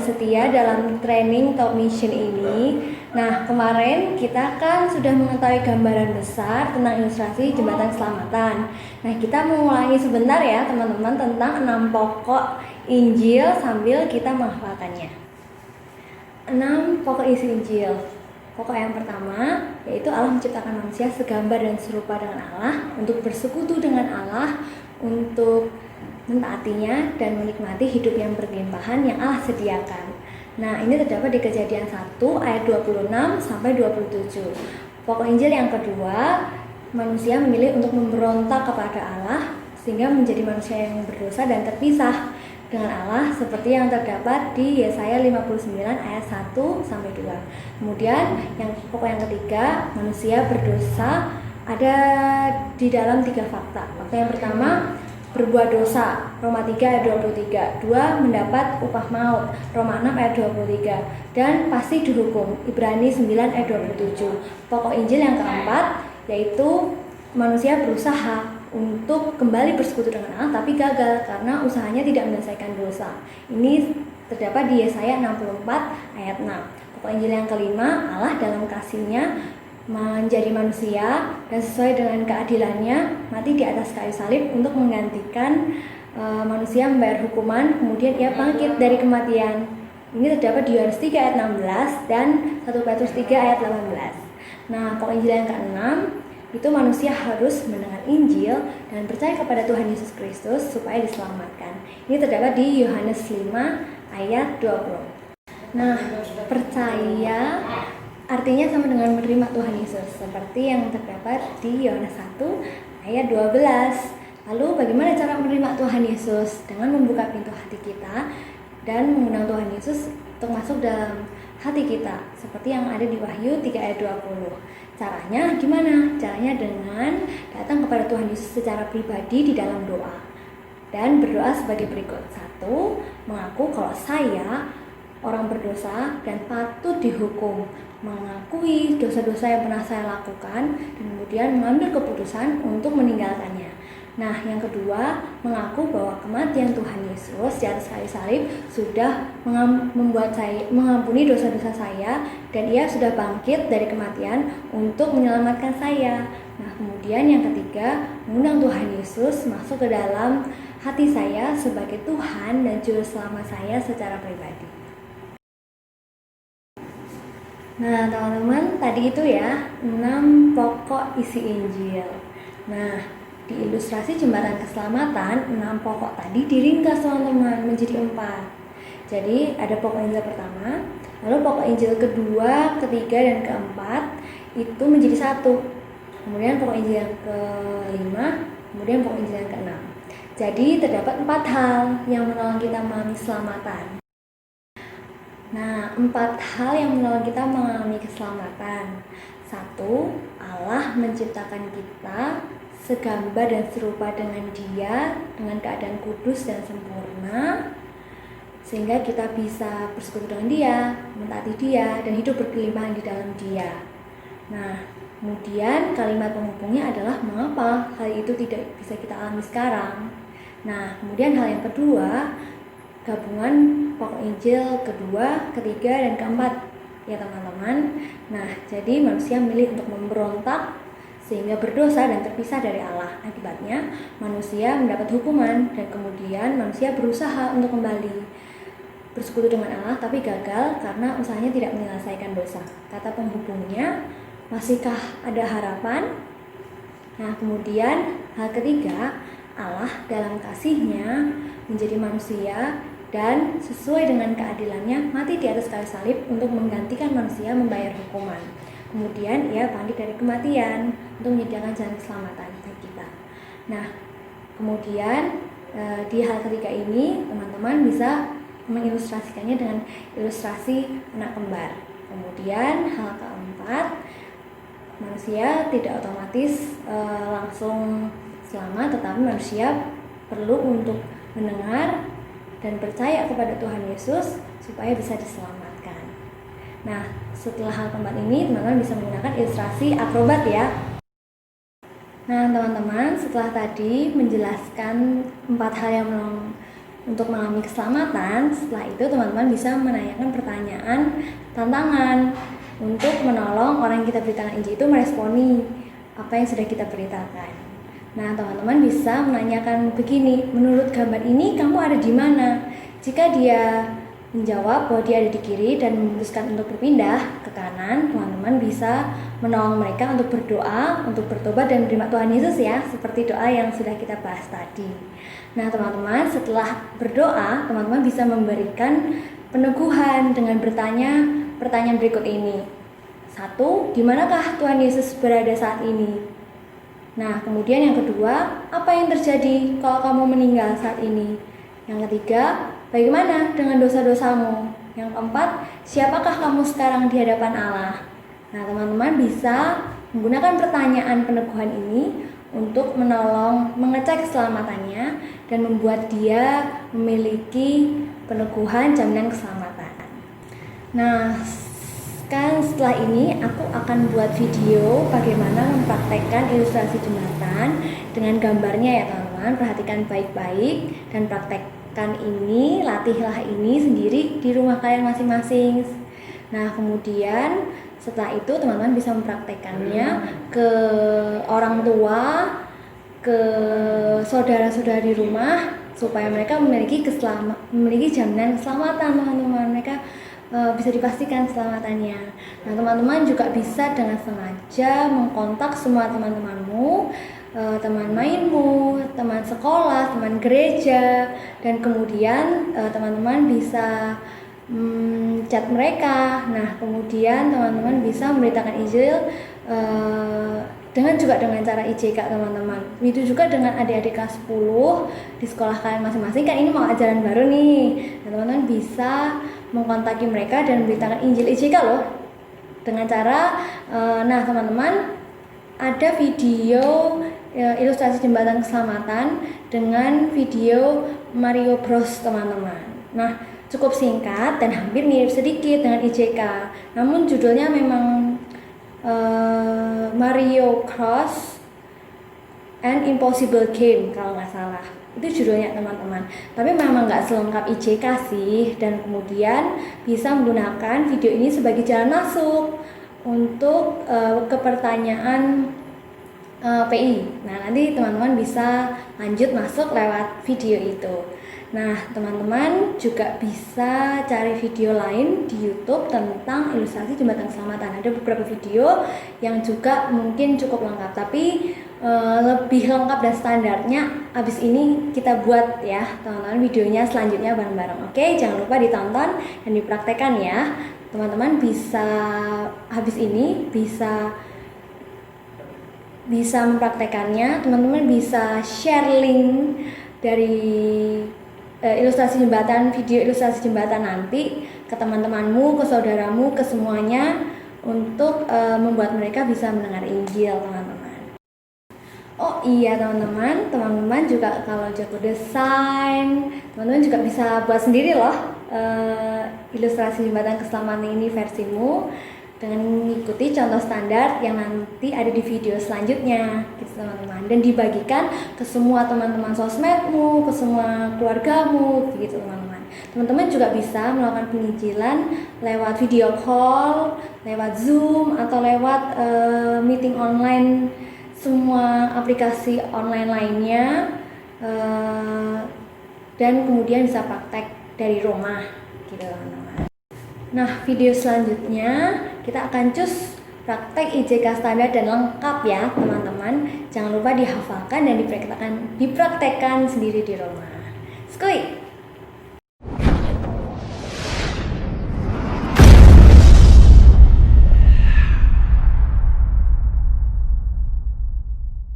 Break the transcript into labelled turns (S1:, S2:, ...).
S1: setia dalam training Top Mission ini. Nah, kemarin kita kan sudah mengetahui gambaran besar tentang ilustrasi jembatan keselamatan. Nah, kita mengulangi sebentar ya teman-teman tentang 6 pokok Injil sambil kita menghafalkannya. 6 pokok isi Injil. Pokok yang pertama yaitu Allah menciptakan manusia segambar dan serupa dengan Allah, untuk bersekutu dengan Allah, untuk mentaatinya dan menikmati hidup yang berlimpahan yang Allah sediakan. Nah, ini terdapat di Kejadian 1 ayat 26 sampai 27. Pokok Injil yang kedua, manusia memilih untuk memberontak kepada Allah sehingga menjadi manusia yang berdosa dan terpisah dengan Allah, seperti yang terdapat di Yesaya 59 ayat 1 sampai 2. Kemudian pokok yang ketiga, manusia berdosa ada di dalam 3 fakta. Fakta yang pertama, berbuat dosa, Roma 3 ayat 23. 2, mendapat upah maut, Roma 6 ayat 23. Dan pasti dihukum, Ibrani 9 ayat 27. Pokok Injil yang keempat yaitu manusia berusaha untuk kembali bersekutu dengan Allah tapi gagal karena usahanya tidak menyelesaikan dosa. Ini terdapat di Yesaya 64 ayat 6. Pokok Injil yang kelima, Allah dalam kasih-Nya menjadi manusia dan sesuai dengan keadilannya mati di atas kayu salib untuk menggantikan manusia membayar hukuman, kemudian ia bangkit dari kematian. Ini terdapat di Yohanes 3 ayat 16 dan 1 Petrus 3 ayat 18. Nah, pokok Injil yang keenam itu manusia harus mendengar Injil dan percaya kepada Tuhan Yesus Kristus supaya diselamatkan. Ini terdapat di Yohanes 5 ayat 20. Nah, percaya artinya sama dengan menerima Tuhan Yesus, seperti yang terdapat di Yohanes 1 ayat 12. Lalu bagaimana cara menerima Tuhan Yesus? Dengan membuka pintu hati kita dan mengundang Tuhan Yesus untuk masuk dalam hati kita, seperti yang ada di Wahyu 3 ayat 20. Caranya gimana? Caranya dengan datang kepada Tuhan Yesus secara pribadi di dalam doa. Dan berdoa sebagai berikut. 1, mengaku kalau saya orang berdosa dan patut dihukum, mengakui dosa-dosa yang pernah saya lakukan dan kemudian mengambil keputusan untuk meninggalkannya. Nah, yang kedua, mengaku bahwa kematian Tuhan Yesus di atas kayu salib sudah membuat saya mengampuni dosa-dosa saya dan Ia sudah bangkit dari kematian untuk menyelamatkan saya. Nah, kemudian yang ketiga, mengundang Tuhan Yesus masuk ke dalam hati saya sebagai Tuhan dan Juru Selamat saya secara pribadi. Nah, teman-teman, tadi itu ya 6 pokok isi Injil. Nah, di ilustrasi jembatan keselamatan, 6 pokok tadi diringkas teman-teman menjadi 4. Jadi ada pokok Injil pertama, lalu pokok Injil kedua, ketiga, dan keempat itu menjadi 1. Kemudian pokok Injil yang kelima, kemudian pokok Injil yang keenam. Jadi terdapat 4 hal yang menolong kita mengalami keselamatan. Nah, 4 hal yang menolong kita mengalami keselamatan. 1, Allah menciptakan kita segambar dan serupa dengan Dia, dengan keadaan kudus dan sempurna, sehingga kita bisa bersekutu dengan Dia, mentaati Dia, dan hidup berkelimpahan di dalam Dia. Nah, kemudian kalimat penghubungnya adalah mengapa hal itu tidak bisa kita alami sekarang. Nah, kemudian hal yang kedua, gabungan pokok Injil kedua, ketiga, dan keempat ya teman-teman. Nah, jadi manusia memilih untuk memberontak sehingga berdosa dan terpisah dari Allah. Akibatnya manusia mendapat hukuman dan kemudian manusia berusaha untuk kembali bersekutu dengan Allah tapi gagal karena usahanya tidak menyelesaikan dosa. Kata penghubungnya, masihkah ada harapan? Nah, kemudian hal ketiga, Allah dalam kasih-Nya menjadi manusia dan sesuai dengan keadilannya mati di atas kayu salib untuk menggantikan manusia membayar hukuman. Kemudian Ia bangkit dari kematian untuk menyediakan jalan keselamatan bagi kita. Nah, kemudian di hal ketiga ini teman-teman bisa mengilustrasikannya dengan ilustrasi anak kembar. Kemudian hal keempat, manusia tidak otomatis langsung selamat, tetapi manusia perlu untuk mendengar dan percaya kepada Tuhan Yesus supaya bisa diselamatkan. Nah, setelah hal keempat ini teman-teman bisa menggunakan ilustrasi akrobat ya. Nah, teman-teman, setelah tadi menjelaskan 4 hal yang menolong untuk mengalami keselamatan. Setelah itu teman-teman bisa menanyakan pertanyaan tantangan untuk menolong orang yang kita beritakan Injil itu meresponi apa yang sudah kita beritakan. Nah, teman-teman bisa menanyakan begini, menurut gambar ini kamu ada di mana? Jika dia menjawab bahwa dia ada di kiri dan memutuskan untuk berpindah ke kanan, teman-teman bisa menolong mereka untuk berdoa, untuk bertobat dan menerima Tuhan Yesus ya, seperti doa yang sudah kita bahas tadi. Nah, teman-teman, setelah berdoa, teman-teman bisa memberikan peneguhan dengan bertanya pertanyaan berikut ini. 1. Di manakah Tuhan Yesus berada saat ini? Nah, kemudian yang kedua, apa yang terjadi kalau kamu meninggal saat ini? Yang ketiga, bagaimana dengan dosa-dosamu? Yang keempat, siapakah kamu sekarang di hadapan Allah? Nah, teman-teman bisa menggunakan pertanyaan peneguhan ini untuk menolong mengecek keselamatannya dan membuat dia memiliki peneguhan jaminan keselamatan. Nah, setelah ini aku akan buat video bagaimana mempraktekkan ilustrasi jembatan dengan gambarnya ya teman-teman. Perhatikan baik-baik dan praktekkan ini, latihlah ini sendiri di rumah kalian masing-masing. Nah, kemudian setelah itu teman-teman bisa mempraktekkannya ke orang tua, ke saudara-saudara di rumah supaya mereka memiliki jaminan keselamatan teman-teman. Mereka bisa dipastikan keselamatannya. Nah, teman-teman juga bisa dengan sengaja mengkontak semua teman-temanmu, teman mainmu, teman sekolah, teman gereja, dan kemudian teman-teman bisa chat mereka. Nah, kemudian teman-teman bisa memberitakan Injil dengan cara IJK teman-teman. Itu juga dengan adik-adik kelas 10 di sekolah kalian masing-masing. Kan ini mau ajaran baru nih. Nah, teman-teman bisa mengkontakki mereka dan memberitakan Injil IJK loh. Dengan cara nah teman-teman, ada video ilustrasi jembatan keselamatan dengan video Mario Bros teman-teman. Nah, cukup singkat dan hampir mirip sedikit dengan IJK. Namun judulnya memang Mario Cross and Impossible Game kalau nggak salah. Itu judulnya teman-teman. Tapi memang nggak selengkap IJK sih. Dan kemudian bisa menggunakan video ini sebagai jalan masuk untuk ke pertanyaan PI. Nah, nanti teman-teman bisa lanjut masuk lewat video itu. Nah, teman-teman juga bisa cari video lain di YouTube tentang ilustrasi jembatan keselamatan. Ada beberapa video yang juga mungkin cukup lengkap, tapi lebih lengkap dan standarnya abis ini kita buat ya, teman-teman, videonya selanjutnya bareng-bareng. Oke, jangan lupa ditonton dan dipraktekkan ya. Teman-teman bisa habis ini bisa mempraktekannya. Teman-teman bisa share link dari ilustrasi jembatan, video ilustrasi jembatan nanti ke teman-temanmu, ke saudaramu, ke semuanya untuk membuat mereka bisa mendengar Injil, teman-teman. Oh iya teman-teman juga kalau jago desain, teman-teman juga bisa buat sendiri loh ilustrasi jembatan keselamatan ini versimu dengan mengikuti contoh standar yang nanti ada di video selanjutnya gitu teman-teman, dan dibagikan ke semua teman-teman sosmedmu, ke semua keluargamu gitu teman-teman. Teman-teman juga bisa melakukan penginjilan lewat video call, lewat Zoom atau lewat meeting online, semua aplikasi online lainnya, dan kemudian bisa praktek dari rumah gitu teman-teman. Nah, video selanjutnya kita akan cus praktek IJK standar dan lengkap ya teman-teman. Jangan lupa dihafalkan dan dipraktekkan sendiri di rumah. Skuy!